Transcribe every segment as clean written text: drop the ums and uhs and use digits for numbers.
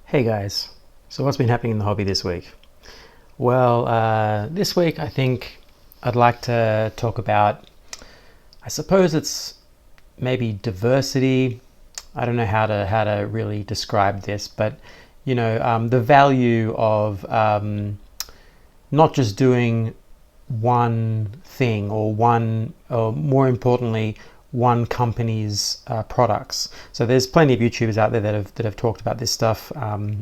Hey guys, so what's been happening in the hobby this week? Well, this week I think I'd like to talk about, I suppose it's maybe diversity. I don't know how to really describe this, but the value of not just doing one thing or more importantly, one company's products. So there's plenty of YouTubers out there that have talked about this stuff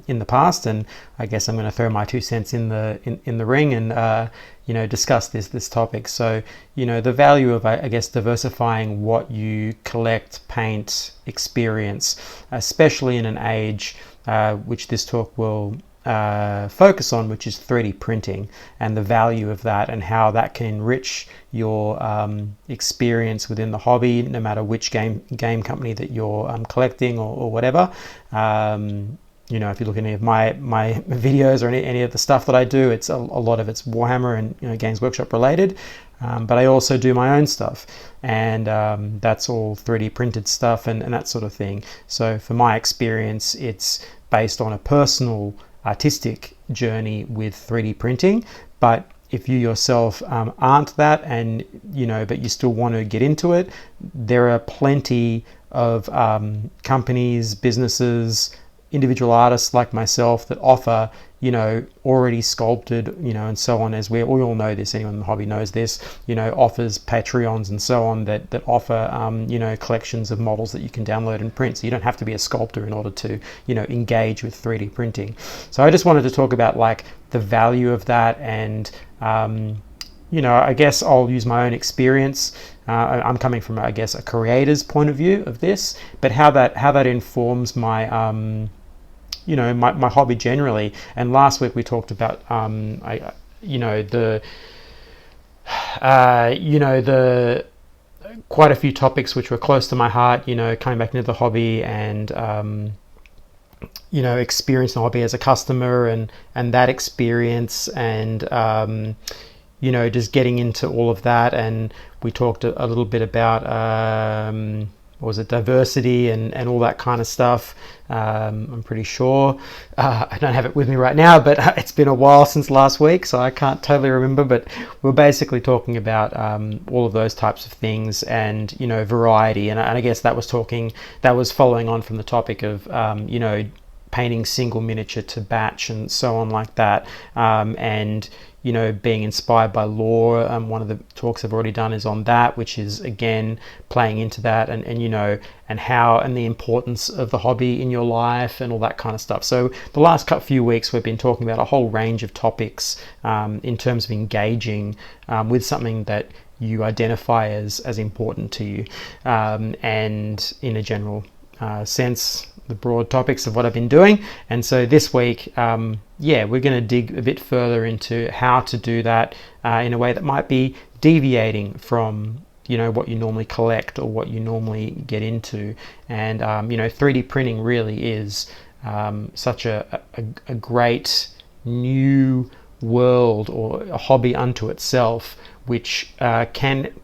in the past, and I guess I'm going to throw my 2 cents in the ring and discuss this topic. So the value of I guess diversifying what you collect, paint, experience, especially in an age which this talk will focus on, which is 3D printing, and the value of that and how that can enrich your experience within the hobby, no matter which game company that you're collecting or whatever. If you look at any of my videos or any of the stuff that I do, it's a lot of it's Warhammer and Games Workshop related, but I also do my own stuff, and that's all 3D printed stuff and that sort of thing. So for my experience, it's based on a personal artistic journey with 3D printing. But if you yourself aren't that, and but you still want to get into it, there are plenty of companies, businesses, individual artists like myself that offer already sculpted and so on, as we all know this, anyone in the hobby knows this, offers Patreons and so on that offer collections of models that you can download and print, so you don't have to be a sculptor in order to engage with 3D printing. So I just wanted to talk about like the value of that, and I guess I'll use my own experience. I'm coming from, I guess, a creator's point of view of this, but how that informs my my hobby generally. And last week we talked about the quite a few topics which were close to my heart, coming back into the hobby and experiencing the hobby as a customer and that experience, and just getting into all of that. And we talked a little bit about what was it, diversity and all that kind of stuff. I'm pretty sure I don't have it with me right now, but it's been a while since last week, so I can't totally remember. But we're basically talking about all of those types of things, and variety. And I guess that was following on from the topic of painting single miniature to batch and so on like that, and being inspired by lore. One of the talks I've already done is on that, which is again playing into that, and how and the importance of the hobby in your life and all that kind of stuff. So the last few weeks we've been talking about a whole range of topics in terms of engaging with something that you identify as important to you, and in a general sense, the broad topics of what I've been doing. And so this week, we're going to dig a bit further into how to do that in a way that might be deviating from what you normally collect or what you normally get into. And 3D printing really is such a great new world, or a hobby unto itself, which can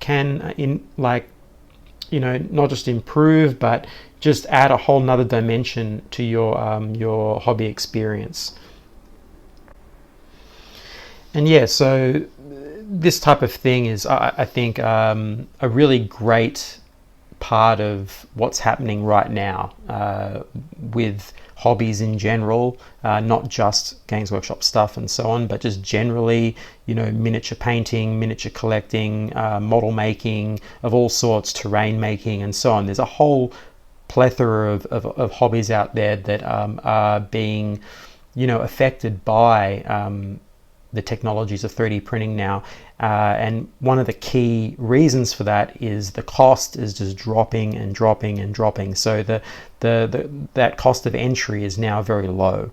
not just improve, but just add a whole nother dimension to your hobby experience. And so this type of thing is, I think, a really great part of what's happening right now with hobbies in general, not just Games Workshop stuff and so on, but just generally, miniature painting, miniature collecting, model making of all sorts, terrain making and so on. There's a whole plethora of hobbies out there that are being affected by the technologies of 3D printing now, and one of the key reasons for that is the cost is just dropping and dropping and dropping. So that cost of entry is now very low,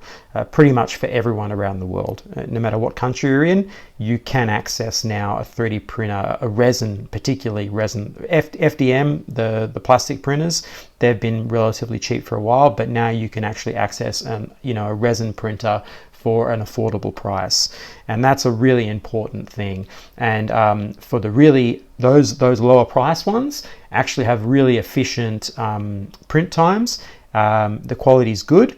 pretty much for everyone around the world. No matter what country you're in, you can access now a 3D printer, a resin, particularly resin. FDM, the plastic printers, they've been relatively cheap for a while, but now you can actually access a resin printer for an affordable price, and that's a really important thing. And for those lower price ones actually have really efficient print times. The quality is good.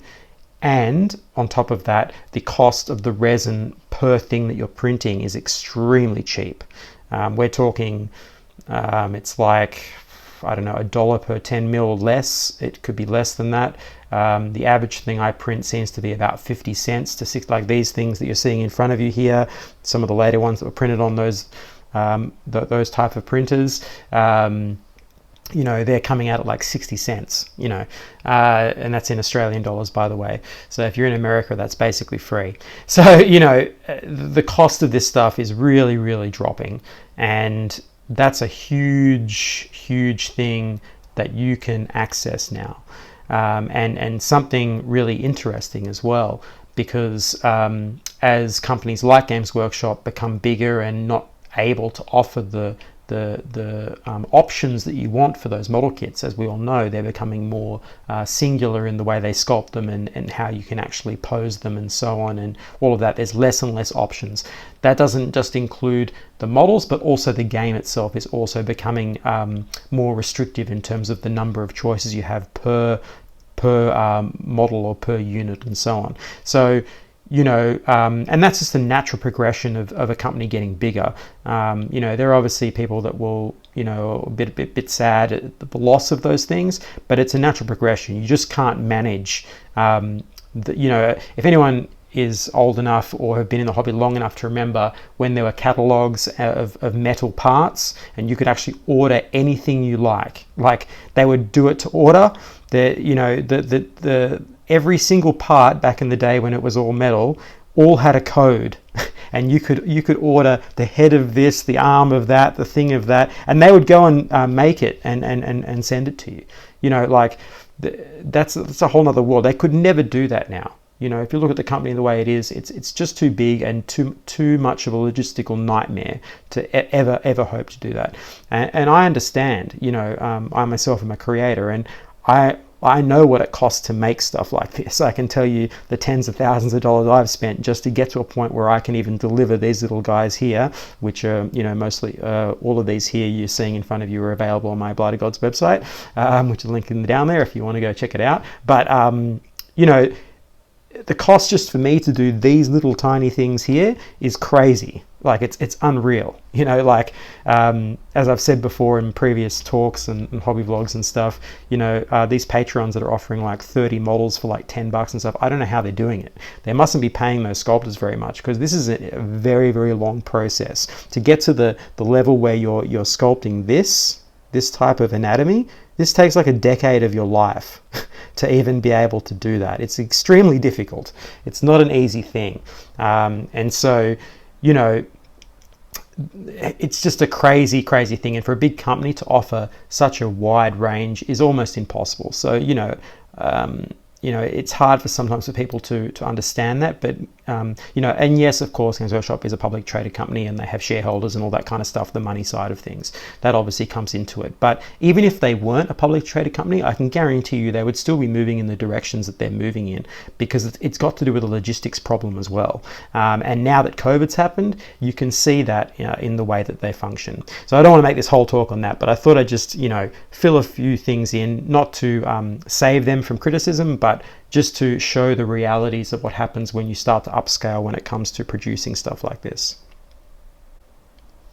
And on top of that, the cost of the resin per thing that you're printing is extremely cheap. We're talking, it's like, I don't know, $1 per 10 mil or less. It could be less than that. The average thing I print seems to be about 50 cents to six, like these things that you're seeing in front of you here. Some of the later ones that were printed on those type of printers. They're coming out at like 60 cents, and that's in Australian dollars, by the way. So if you're in America, that's basically free. So, the cost of this stuff is really, really dropping. And that's a huge, huge thing that you can access now. And something really interesting as well, because as companies like Games Workshop become bigger and not able to offer the options that you want for those model kits, as we all know, they're becoming more singular in the way they sculpt them and how you can actually pose them and so on, and all of that. There's less and less options. That doesn't just include the models, but also the game itself is also becoming more restrictive in terms of the number of choices you have per model or per unit and so on. So and that's just the natural progression of a company getting bigger. There are obviously people that will, a bit sad at the loss of those things, but it's a natural progression. You just can't manage. If anyone is old enough or have been in the hobby long enough to remember when there were catalogs of metal parts and you could actually order anything you like they would do it to order. Every single part back in the day when it was all metal all had a code, and you could order the head of this, the arm of that, the thing of that, and they would go and make it and send it to you. That's a whole nother world. They could never do that now. If you look at the company the way it is, it's just too big and too much of a logistical nightmare to ever hope to do that. And I understand. I myself am a creator, and I know what it costs to make stuff like this. I can tell you the tens of thousands of dollars I've spent just to get to a point where I can even deliver these little guys here, which are, mostly all of these here you're seeing in front of you are available on my Blighter Gods website, which is linked down there if you want to go check it out. But, the cost just for me to do these little tiny things here is crazy. It's unreal, as I've said before in previous talks and hobby vlogs and stuff, these Patrons that are offering like 30 models for like $10 and stuff, I don't know how they're doing it. They mustn't be paying those sculptors very much, because this is a very, very long process to get to the level where you're sculpting this type of anatomy. This takes like a decade of your life to even be able to do that. It's extremely difficult. It's not an easy thing. And so, it's just a crazy, crazy thing. And for a big company to offer such a wide range is almost impossible. So, it's hard sometimes for people to understand that, but and yes, of course, Games Workshop is a public traded company and they have shareholders and all that kind of stuff, the money side of things, that obviously comes into it. But even if they weren't a public traded company, I can guarantee you they would still be moving in the directions that they're moving in, because it's got to do with a logistics problem as well. And now that COVID's happened, you can see that in the way that they function. So I don't want to make this whole talk on that, but I thought I'd just, fill a few things in, not to save them from criticism, but just to show the realities of what happens when you start to upscale when it comes to producing stuff like this.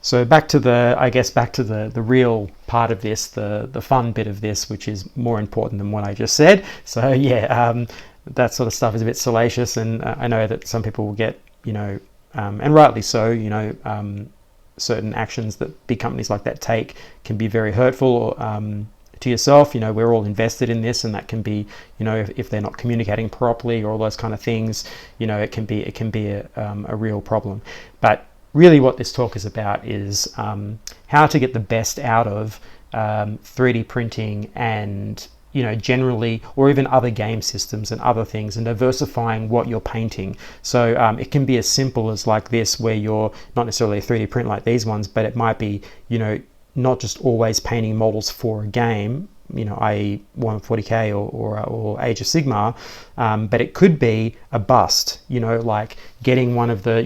So back to the real part of this, the fun bit of this, which is more important than what I just said. So that sort of stuff is a bit salacious, and I know that some people will get, and rightly so, certain actions that big companies like that take can be very hurtful to yourself. We're all invested in this, and that can be, if they're not communicating properly or all those kind of things, it can be a real problem. But really what this talk is about is how to get the best out of 3D printing and generally, or even other game systems and other things, and diversifying what you're painting. So it can be as simple as like this, where you're not necessarily a 3D print like these ones, but it might be, not just always painting models for a game, i.e. Warhammer 40k or Age of Sigmar, but it could be a bust, like getting one of the,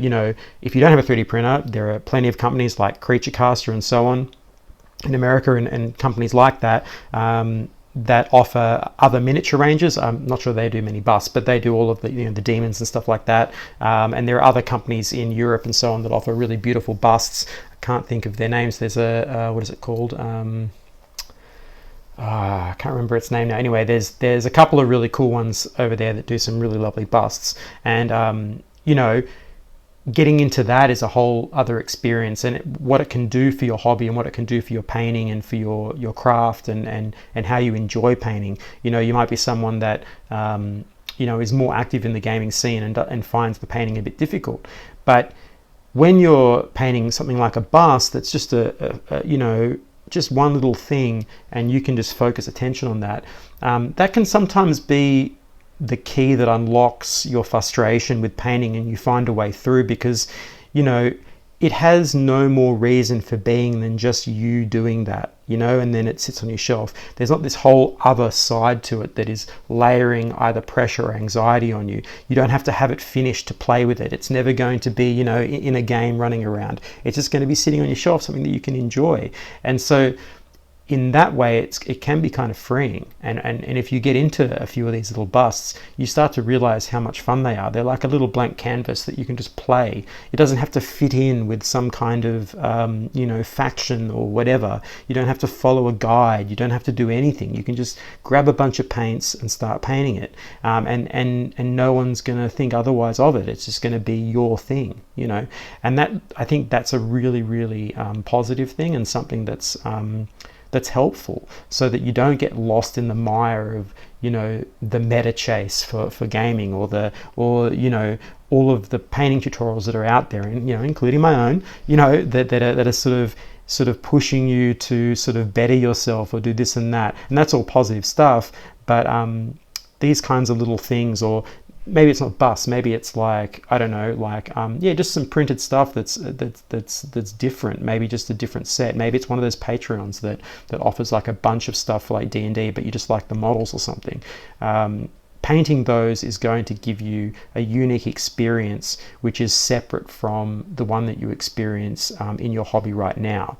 if you don't have a 3D printer, there are plenty of companies like Creature Caster and so on in America, and companies like that, that offer other miniature ranges. I'm not sure they do many busts, but they do all of the, the demons and stuff like that. And there are other companies in Europe and so on that offer really beautiful busts. I can't think of their names. There's a what is it called? I can't remember its name now. Anyway, there's a couple of really cool ones over there that do some really lovely busts. And getting into that is a whole other experience, and what it can do for your hobby and what it can do for your painting and for your craft and how you enjoy painting. You might be someone that is more active in the gaming scene and finds the painting a bit difficult, but when you're painting something like a bust that's just just one little thing, and you can just focus attention on that, that can sometimes be the key that unlocks your frustration with painting, and you find a way through, because it has no more reason for being than just you doing that, and then it sits on your shelf. There's not this whole other side to it that is layering either pressure or anxiety on you. You don't have to have it finished to play with it. It's never going to be in a game running around. It's just going to be sitting on your shelf, something that you can enjoy. And so in that way, it can be kind of freeing. And if you get into a few of these little busts, you start to realize how much fun they are. They're like a little blank canvas that you can just play. It doesn't have to fit in with some kind of faction or whatever. You don't have to follow a guide. You don't have to do anything. You can just grab a bunch of paints and start painting it. And no one's going to think otherwise of it. It's just going to be your thing, And that, I think that's a really, really positive thing, and something that's helpful, so that you don't get lost in the mire of the meta chase for gaming, or all of the painting tutorials that are out there, and including my own, that are sort of pushing you to sort of better yourself or do this and that, and that's all positive stuff. But these kinds of little things, or maybe it's not bus, maybe it's like, I don't know, like just some printed stuff that's different, maybe just a different set. Maybe it's one of those Patreons that offers like a bunch of stuff for like D&D, but you just like the models or something. Painting those is going to give you a unique experience, which is separate from the one that you experience in your hobby right now.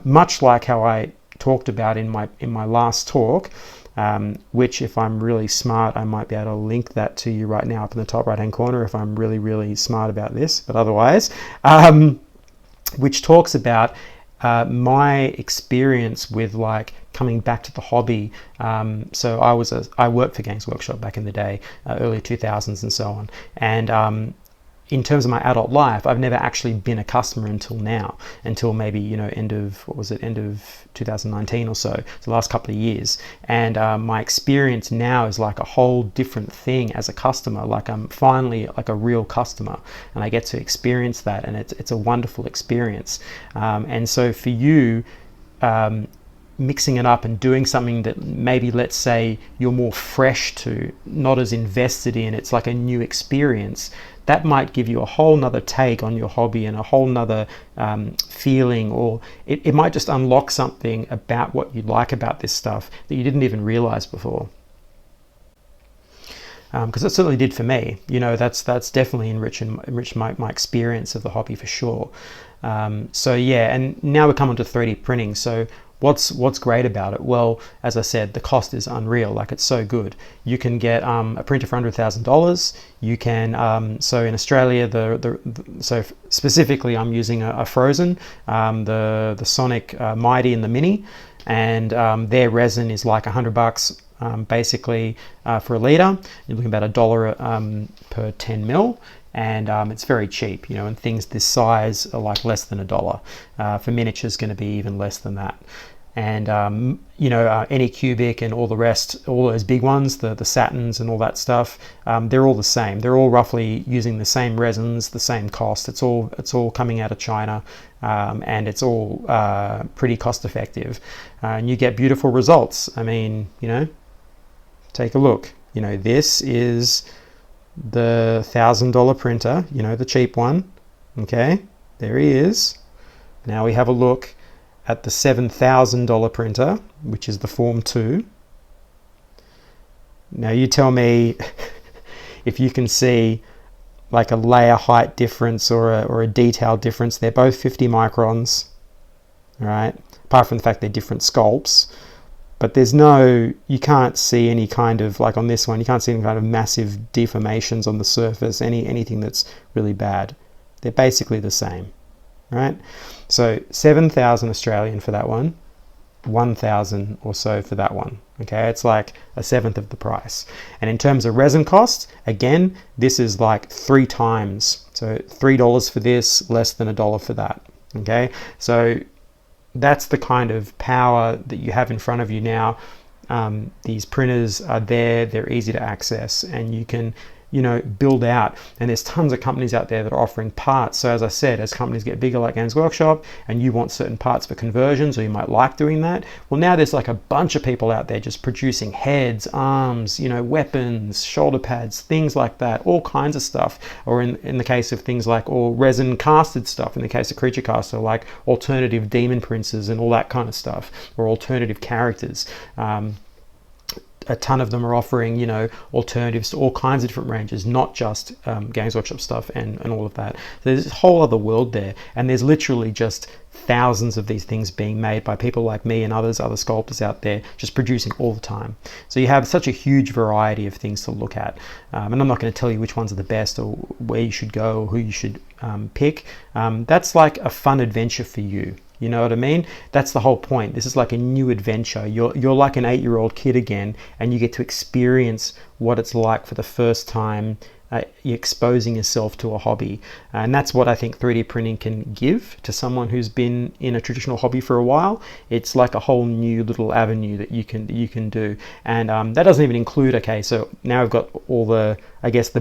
Much like how I talked about in my last talk, which, if I'm really smart, I might be able to link that to you right now up in the top right hand corner if I'm really, really smart about this, but otherwise, which talks about my experience with like coming back to the hobby. So I worked for Games Workshop back in the day, early 2000s and so on, and in terms of my adult life, I've never actually been a customer until maybe end of 2019 or so, the last couple of years. And my experience now is like a whole different thing as a customer. Like I'm finally like a real customer, and I get to experience that, and it's a wonderful experience. And so for you, mixing it up and doing something that maybe, let's say, you're more fresh to, not as invested in, it's like a new experience, that might give you a whole nother take on your hobby and a whole nother feeling, or it might just unlock something about what you like about this stuff that you didn't even realize before. Because it certainly did for me. That's definitely enriched my experience of the hobby for sure. So yeah, and now we come on to 3D printing. So what's great about it? Well, as I said, the cost is unreal. Like, it's so good. You can get a printer for $100,000. You can so in Australia, so specifically I'm using a Frozen, the Sonic Mighty and the Mini, and their resin is like $100 basically for a litre. You're looking about $1 per 10 mil. And it's very cheap, and things this size are like less than $1. For miniatures, going to be even less than that. And Anycubic and all the rest, all those big ones, the Saturns and all that stuff, they're all the same. They're all roughly using the same resins, the same cost. It's all coming out of China, and it's all pretty cost effective, and you get beautiful results. I mean, take a look. This is the $1,000 printer, the cheap one. Okay, there he is. Now we have a look at the $7,000 printer, which is the Form 2. Now you tell me if you can see like a layer height difference or a detail difference. They're both 50 microns, all right? Apart from the fact they're different sculpts. but you can't see any kind of, like on this one, you can't see any kind of massive deformations on the surface, anything that's really bad. They're basically the same, right? So 7,000 Australian for that one, 1,000 or so for that one. Okay, it's like a seventh of the price. And in terms of resin costs, again, this is like 3 times. So $3 for this, less than $1 for that. Okay, so that's the kind of power that you have in front of you now. These printers are there, they're easy to access, and you can, build out. And there's tons of companies out there that are offering parts. So as I said, as companies get bigger like Games Workshop, and you want certain parts for conversions, or you might like doing that, well, now there's like a bunch of people out there just producing heads, arms, weapons, shoulder pads, things like that, all kinds of stuff. Or in the case of things like all resin casted stuff, in the case of Creature Caster, like alternative demon printers and all that kind of stuff, or alternative characters. A ton of them are offering, alternatives to all kinds of different ranges, not just Games Workshop stuff and all of that. So there's this whole other world there, and there's literally just thousands of these things being made by people like me and other sculptors out there, just producing all the time. So you have such a huge variety of things to look at, and I'm not going to tell you which ones are the best or where you should go or who you should pick. That's like a fun adventure for you. You know what I mean? That's the whole point. This is like a new adventure. You're like an 8-year-old kid again, and you get to experience what it's like for the first time, exposing yourself to a hobby. And that's what I think 3D printing can give to someone who's been in a traditional hobby for a while. It's like a whole new little avenue that you can do. And that doesn't even include, okay, so now I've got all the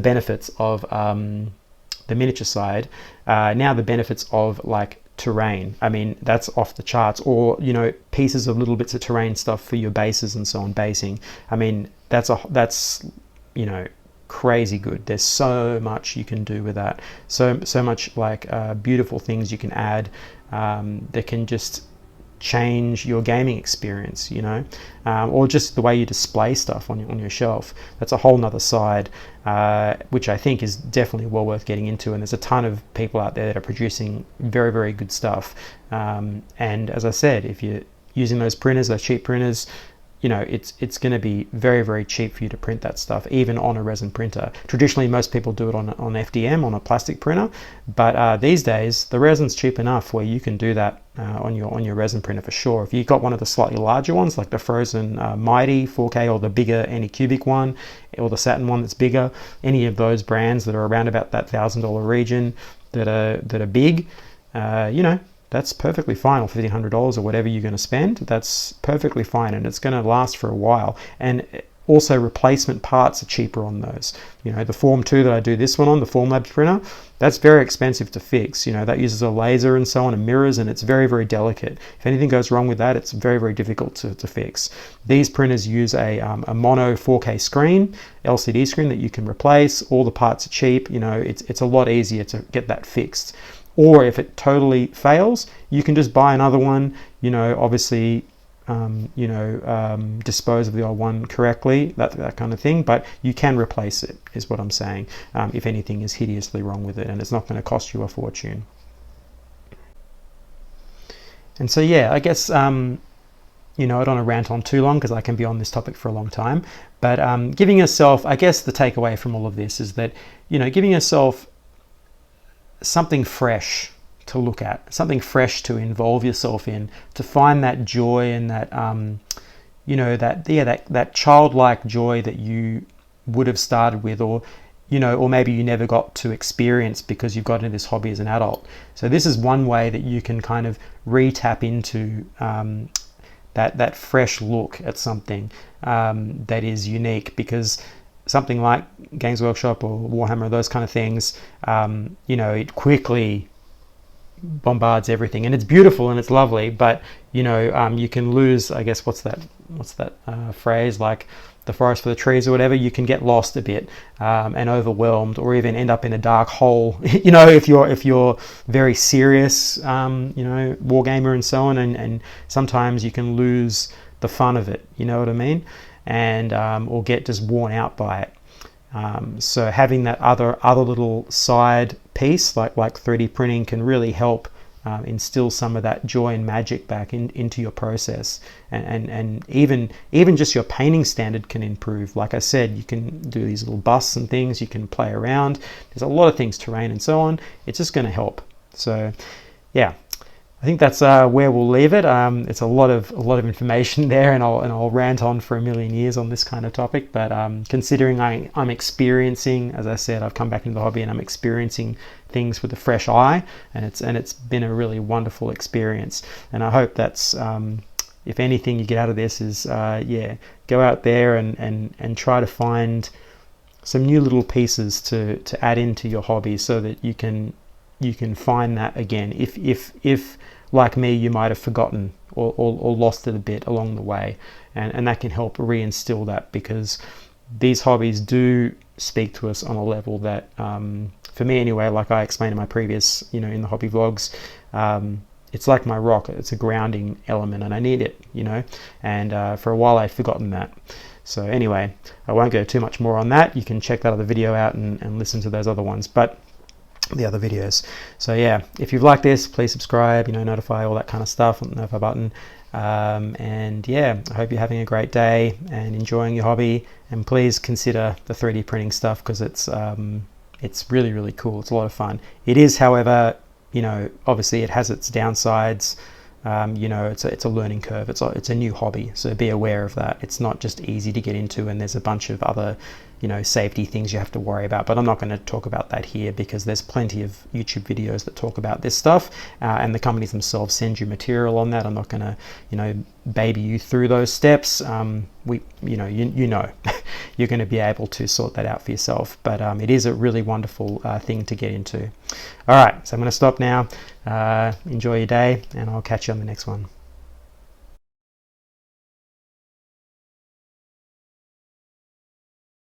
benefits of the miniature side. Now the benefits of like terrain, I mean, that's off the charts. Or pieces of little bits of terrain stuff for your bases and so on, basing. I mean, that's crazy good. There's so much you can do with that, so much like beautiful things you can add that can just change your gaming experience, or just the way you display stuff on your shelf. That's a whole nother side, which I think is definitely well worth getting into. And there's a ton of people out there that are producing very, very good stuff. And as I said, if you're using those printers, those cheap printers, it's going to be very, very cheap for you to print that stuff, even on a resin printer. Traditionally, most people do it on FDM, on a plastic printer, but these days the resin's cheap enough where you can do that on your resin printer for sure. If you've got one of the slightly larger ones, like the Frozen Mighty 4K, or the bigger Anycubic one, or the Saturn one that's bigger, any of those brands that are around about that $1,000 region that are big, that's perfectly fine, or $1,500 or whatever you're going to spend. That's perfectly fine, and it's going to last for a while. And also, replacement parts are cheaper on those. The Form 2 that I do this one on, the Formlabs printer, that's very expensive to fix. That uses a laser and so on, and mirrors, and it's very, very delicate. If anything goes wrong with that, it's very, very difficult to fix. These printers use a mono 4K screen, LCD screen, that you can replace. All the parts are cheap. It's a lot easier to get that fixed. Or if it totally fails, you can just buy another one, obviously, dispose of the old one correctly, that kind of thing. But you can replace it, is what I'm saying, if anything is hideously wrong with it, and it's not going to cost you a fortune. And so, yeah, I guess, I don't want to rant on too long because I can be on this topic for a long time. But giving yourself, I guess the takeaway from all of this is that, giving yourself something fresh to look at, something fresh to involve yourself in, to find that joy and that that childlike joy that you would have started with, or maybe you never got to experience because you've got into this hobby as an adult. So this is one way that you can kind of re-tap into that fresh look at something that is unique, because something like Games Workshop or Warhammer, those kind of things, it quickly bombards everything, and it's beautiful and it's lovely, but you can lose, I guess, what's that phrase, like the forest for the trees or whatever. You can get lost a bit and overwhelmed, or even end up in a dark hole, if you're very serious, wargamer and so on, and sometimes you can lose the fun of it, you know what I mean? And or get just worn out by it. So having that other little side piece like 3D printing can really help instill some of that joy and magic back into your process, and even just your painting standard can improve. Like I said, you can do these little busts and things, you can play around, there's a lot of things, terrain and so on. It's just going to help. So yeah, I think that's where we'll leave it. It's a lot of information there, and I'll rant on for a million years on this kind of topic. But considering I'm experiencing, as I said, I've come back into the hobby and I'm experiencing things with a fresh eye, and it's been a really wonderful experience. And I hope that's if anything you get out of this is go out there and try to find some new little pieces to add into your hobby, so that you can find that again. If like me, you might have forgotten or lost it a bit along the way, and that can help reinstill that, because these hobbies do speak to us on a level that, for me anyway, like I explained in my previous, in the hobby vlogs, it's like my rock. It's a grounding element, and I need it, and for a while I've forgotten that. So anyway, I won't go too much more on that. You can check that other video out and listen to those other ones, but the other videos. So yeah, if you've liked this, please subscribe, notify, all that kind of stuff, on the notify button. And yeah, I hope you're having a great day and enjoying your hobby, and please consider the 3D printing stuff, because it's really, really cool. It's a lot of fun. It is, however, obviously it has its downsides. It's a learning curve. It's a new hobby, so be aware of that. It's not just easy to get into, and there's a bunch of other safety things you have to worry about, but I'm not going to talk about that here, because there's plenty of YouTube videos that talk about this stuff, and the companies themselves send you material on that. I'm not going to baby you through those steps. You're going to be able to sort that out for yourself, but it is a really wonderful thing to get into. All right, so I'm going to stop now. Enjoy your day, and I'll catch you on the next one.